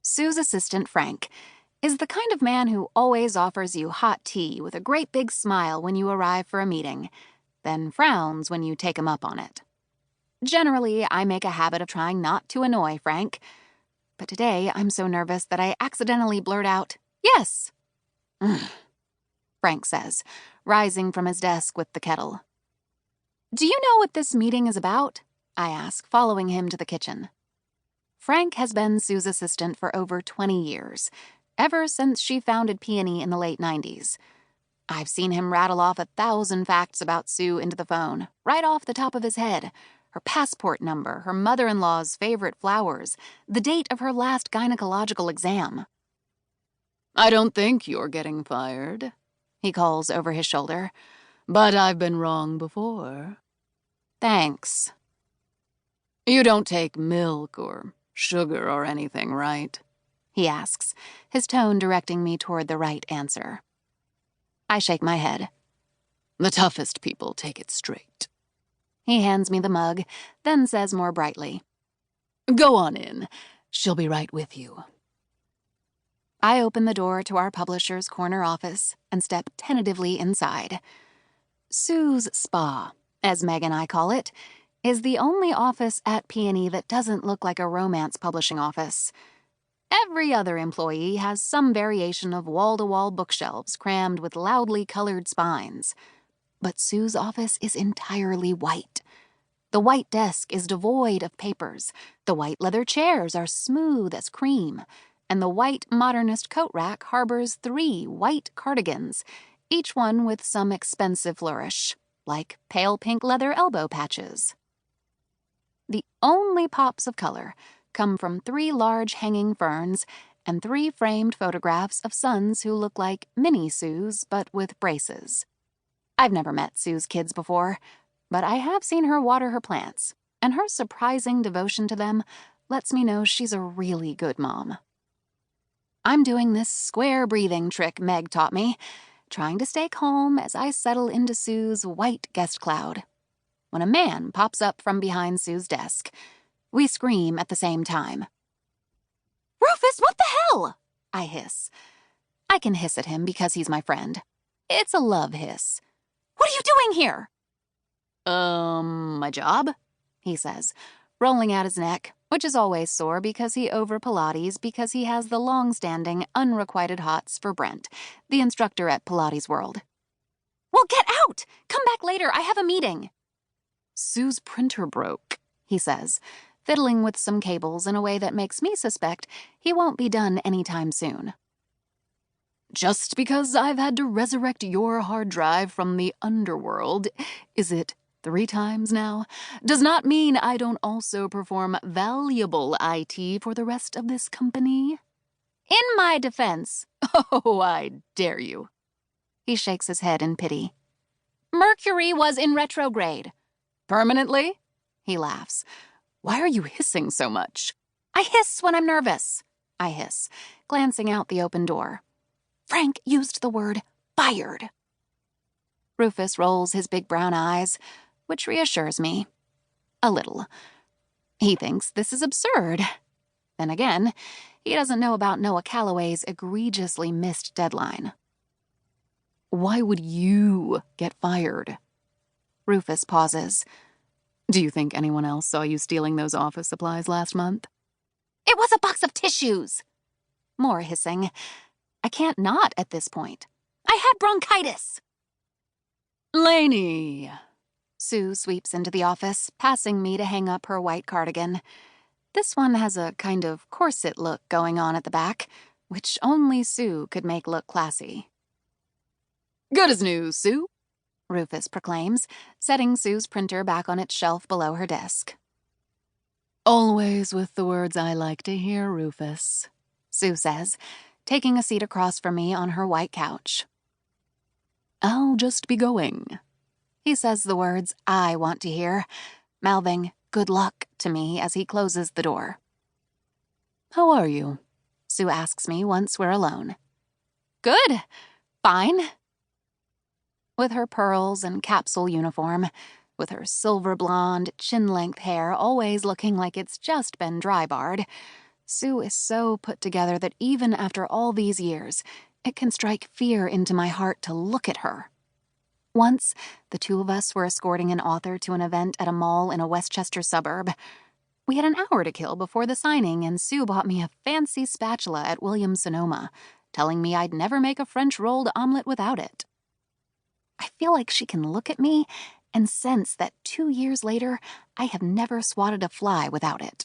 Sue's assistant, Frank, is the kind of man who always offers you hot tea with a great big smile when you arrive for a meeting, then frowns when you take him up on it. Generally, I make a habit of trying not to annoy Frank, but today I'm so nervous that I accidentally blurt out, "Yes." Frank says, rising from his desk with the kettle. "Do you know what this meeting is about?" I ask, following him to the kitchen. Frank has been Sue's assistant for over 20 years, ever since she founded Peony in the late 90s. I've seen him rattle off 1,000 facts about Sue into the phone, right off the top of his head. Her passport number, her mother-in-law's favorite flowers, the date of her last gynecological exam. "I don't think you're getting fired," he calls over his shoulder. "But I've been wrong before." "Thanks." "You don't take milk or sugar or anything, right?" he asks, his tone directing me toward the right answer. I shake my head. "The toughest people take it straight." He hands me the mug, then says more brightly, "Go on in. She'll be right with you." I open the door to our publisher's corner office and step tentatively inside. Sue's Spa, as Meg and I call it, is the only office at Peony that doesn't look like a romance publishing office. Every other employee has some variation of wall-to-wall bookshelves crammed with loudly colored spines. But Sue's office is entirely white. The white desk is devoid of papers, the white leather chairs are smooth as cream, and the white modernist coat rack harbors 3 white cardigans, each one with some expensive flourish, like pale pink leather elbow patches. The only pops of color come from 3 large hanging ferns and 3 framed photographs of sons who look like mini Sues but with braces. I've never met Sue's kids before, but I have seen her water her plants, and her surprising devotion to them lets me know she's a really good mom. I'm doing this square breathing trick Meg taught me, trying to stay calm as I settle into Sue's white guest cloud. When a man pops up from behind Sue's desk, we scream at the same time. "Rufus, what the hell?" I hiss. I can hiss at him because he's my friend. It's a love hiss. "What are you doing here?" My job?" he says, rolling out his neck, which is always sore because he over-Pilates because he has the long-standing, unrequited hots for Brent, the instructor at Pilates World. "Well, get out! Come back later, I have a meeting." "Sue's printer broke," he says, fiddling with some cables in a way that makes me suspect he won't be done anytime soon. "Just because I've had to resurrect your hard drive from the underworld, is it 3 times now, does not mean I don't also perform valuable IT for the rest of this company." In my defense, "Oh, I dare you." he shakes his head in pity. "Mercury was in retrograde." "Permanently?" he laughs. "Why are you hissing so much?" "I hiss when I'm nervous," I hiss, glancing out the open door. Frank used the word fired. Rufus rolls his big brown eyes, which reassures me. A little. He thinks this is absurd. Then again, he doesn't know about Noa Callaway's egregiously missed deadline. "Why would you get fired?" Rufus pauses. "Do you think anyone else saw you stealing those office supplies last month?" "It was a box of tissues." More hissing. I can't not at this point. "I had bronchitis." "Lanie!" Sue sweeps into the office, passing me to hang up her white cardigan. This one has a kind of corset look going on at the back, which only Sue could make look classy. "Good as new, Sue," Rufus proclaims, setting Sue's printer back on its shelf below her desk. "Always with the words I like to hear, Rufus," Sue says, taking a seat across from me on her white couch. "I'll just be going." He says the words I want to hear, mouthing "good luck" to me as he closes the door. "How are you?" Sue asks me once we're alone. "Good. Fine." With her pearls and capsule uniform, with her silver blonde, chin-length hair always looking like it's just been dry-barred, Sue is so put together that even after all these years, it can strike fear into my heart to look at her. Once, the two of us were escorting an author to an event at a mall in a Westchester suburb. We had an hour to kill before the signing, and Sue bought me a fancy spatula at Williams-Sonoma, telling me I'd never make a French rolled omelet without it. I feel like she can look at me and sense that 2 years later, I have never swatted a fly without it.